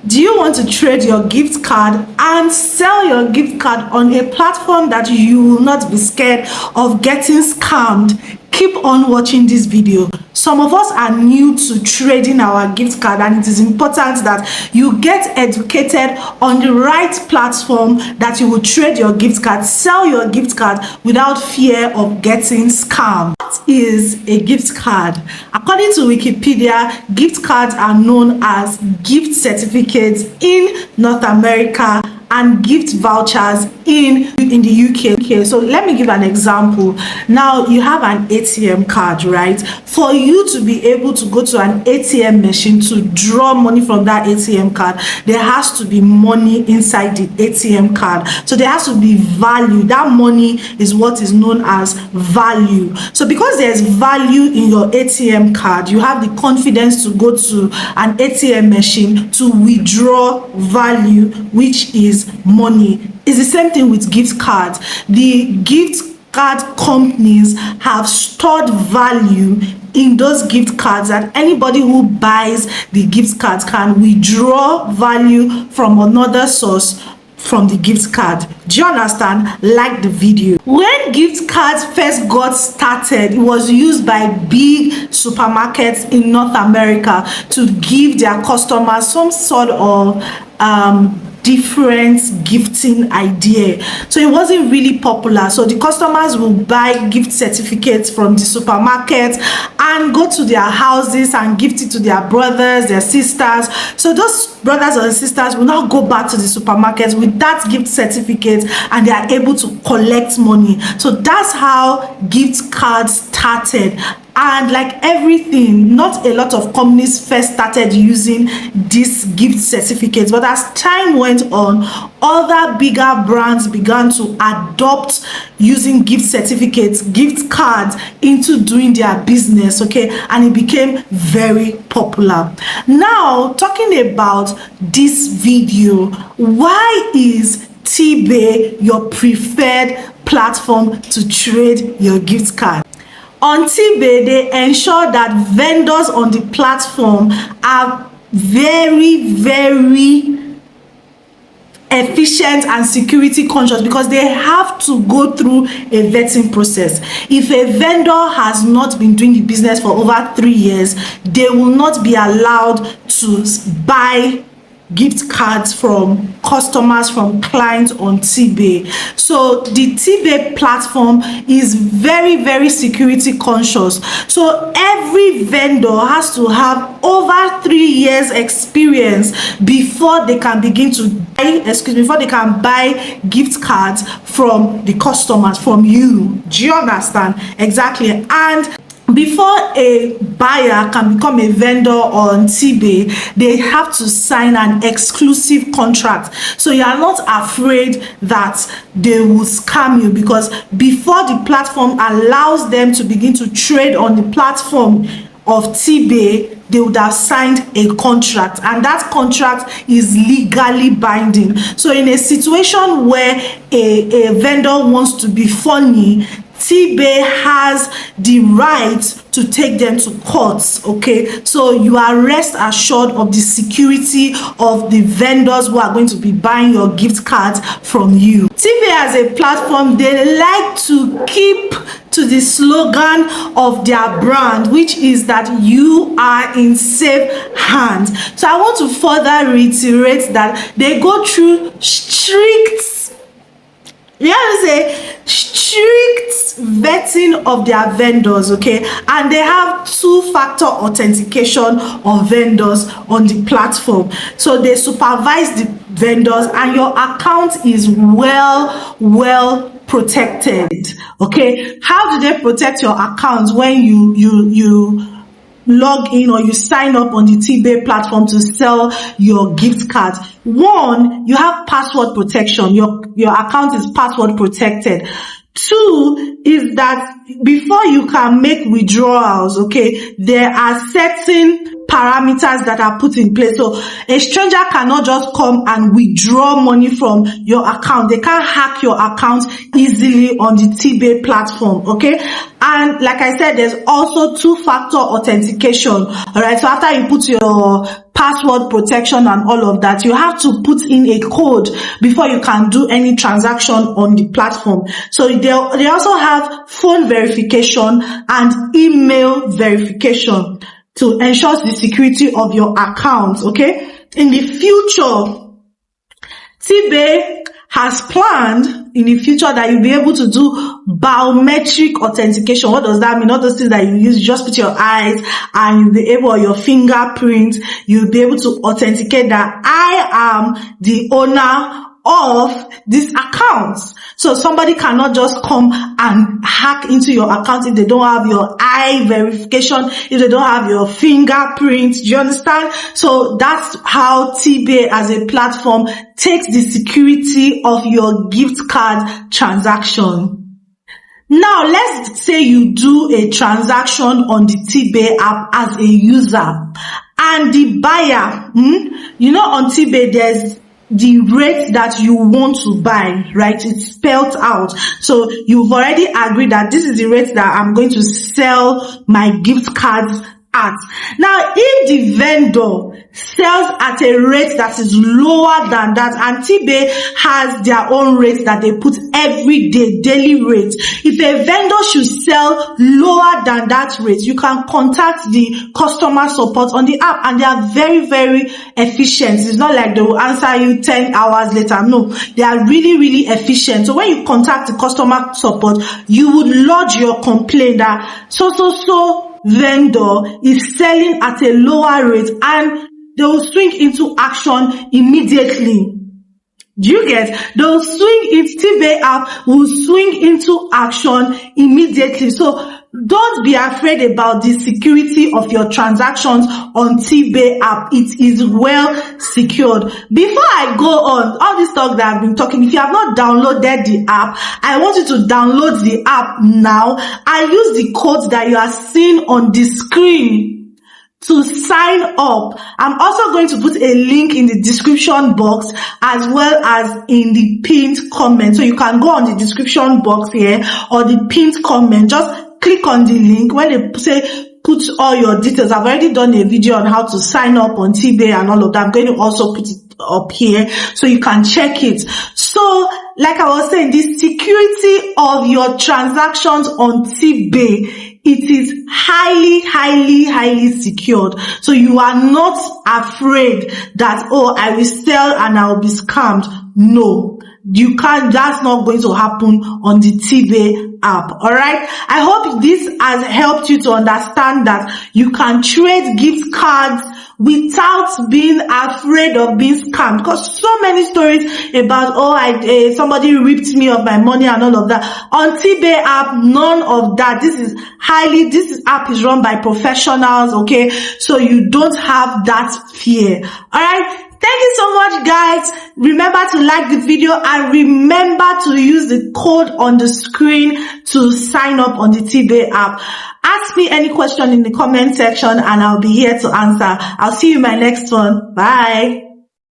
Do you want to trade your gift card and sell your gift card on a platform that you will not be scared of getting scammed? Keep on watching this video. Some of us are new to trading our gift card, and it is important that you get educated on the right platform that you will trade your gift card, sell your gift card without fear of getting scammed. What is a gift card? According to Wikipedia, gift cards are known as gift certificates in North America and gift vouchers in the UK. So let me give an example. Now you have an ATM card, right? For you to be able to go to an ATM machine to draw money from that ATM card, there has to be money inside the ATM card. So there has to be value. That money is what is known as value. So because there's value in your ATM card, you have the confidence to go to an ATM machine to withdraw value, which is money. It's the same thing with gift cards. The gift card companies have stored value in those gift cards, that anybody who buys the gift cards can withdraw value from another source from the gift card. Do you understand? Like the video. When gift cards first got started, it was used by big supermarkets in North America to give their customers some sort of different gifting idea. So it wasn't really popular. So the customers will buy gift certificates from the supermarket and go to their houses and gift it to their brothers, their sisters. So those brothers and sisters will now go back to the supermarket with that gift certificate, and they are able to collect money. So that's how gift cards started. And like everything, not a lot of companies first started using these gift certificates, but as time went on, other bigger brands began to adopt using gift certificates, gift cards into doing their business, okay, and it became very popular. Now, talking about this video, why is eBay your preferred platform to trade your gift card? On eBay, they ensure that vendors on the platform are very, very efficient and security conscious, because they have to go through a vetting process. If a vendor has not been doing the business for over 3 years, they will not be allowed to buy gift cards from customers, from clients on eBay. So the eBay platform is very, very security conscious. So every vendor has to have over 3 years experience before they can begin to before they can buy gift cards from the customers, from you. Do you understand? Exactly. And before a buyer can become a vendor on eBay, they have to sign an exclusive contract. So you are not afraid that they will scam you, because before the platform allows them to begin to trade on the platform of eBay, they would have signed a contract, and that contract is legally binding. So in a situation where a vendor wants to be funny, eBay has the right to take them to courts, okay? So you are rest assured of the security of the vendors who are going to be buying your gift cards from you. eBay as a platform, they like to keep to the slogan of their brand, which is that you are in safe hands. So I want to further reiterate that they go through strict vetting of their vendors, okay, and they have 2-factor authentication of vendors on the platform. So they supervise the vendors, and your account is well protected, okay. How do they protect your account when you log in or you sign up on the eBay platform to sell your gift cards? One, you have password protection. Your account is password protected. 2 is that before you can make withdrawals, okay, there are certain parameters that are put in place. So a stranger cannot just come and withdraw money from your account. They can't hack your account easily on the TBay platform, okay? And like I said, there's also two-factor authentication, all right? So after you put your password protection and all of that, you have to put in a code before you can do any transaction on the platform. So they also have phone verification and email verification to ensure the security of your account, okay? In the future, TBay has planned in the future that you'll be able to do biometric authentication. What does that mean? All those things that you use, you just put your eyes and you'll be able, or your fingerprint, you'll be able to authenticate that I am the owner of this account. So somebody cannot just come and hack into your account if they don't have your eye verification, if they don't have your fingerprint. Do you understand? So that's how TBay as a platform takes the security of your gift card transaction. Now, let's say you do a transaction on the TBay app as a user, and the buyer, you know, on TBay there's the rate that you want to buy, right? It's spelled out. So you've already agreed that this is the rate that I'm going to sell my gift cards at. Now, if the vendor sells at a rate that is lower than that, and TBay has their own rates that they put every day, daily rates. If a vendor should sell lower than that rate, you can contact the customer support on the app, and they are very, very efficient. It's not like they will answer you 10 hours later. No, they are really, really efficient. So when you contact the customer support, you would lodge your complaint that so vendor is selling at a lower rate, and they will swing into action immediately. Do you get? They'll swing, if TBay app will swing into action immediately. So don't be afraid about the security of your transactions on TBay app. It is well secured. Before I go on, all this talk that I've been talking, if you have not downloaded the app, I want you to download the app now and use the code that you are seeing on the screen to sign up. I'm also going to put a link in the description box as well as in the pinned comment. So you can go on the description box here or the pinned comment. Just click on the link. When they say put all your details, I've already done a video on how to sign up on TBay and all of that. I'm going to also put it up here so you can check it. So like I was saying, the security of your transactions on TBay, it is highly secured. So you are not afraid that, oh, I will sell and I will be scammed. No, you can't. That's not going to happen on the TBay app. All right. I hope this has helped you to understand that you can trade gift cards without being afraid of being scammed, because so many stories about, oh, somebody ripped me of my money and all of that. On TBay app, none of that. This app is run by professionals, okay? So you don't have that fear. All right. Thank you so much, guys. Remember to like the video and remember to use the code on the screen to sign up on the TBay app. Ask me any question in the comment section and I'll be here to answer. I'll see you in my next one. Bye.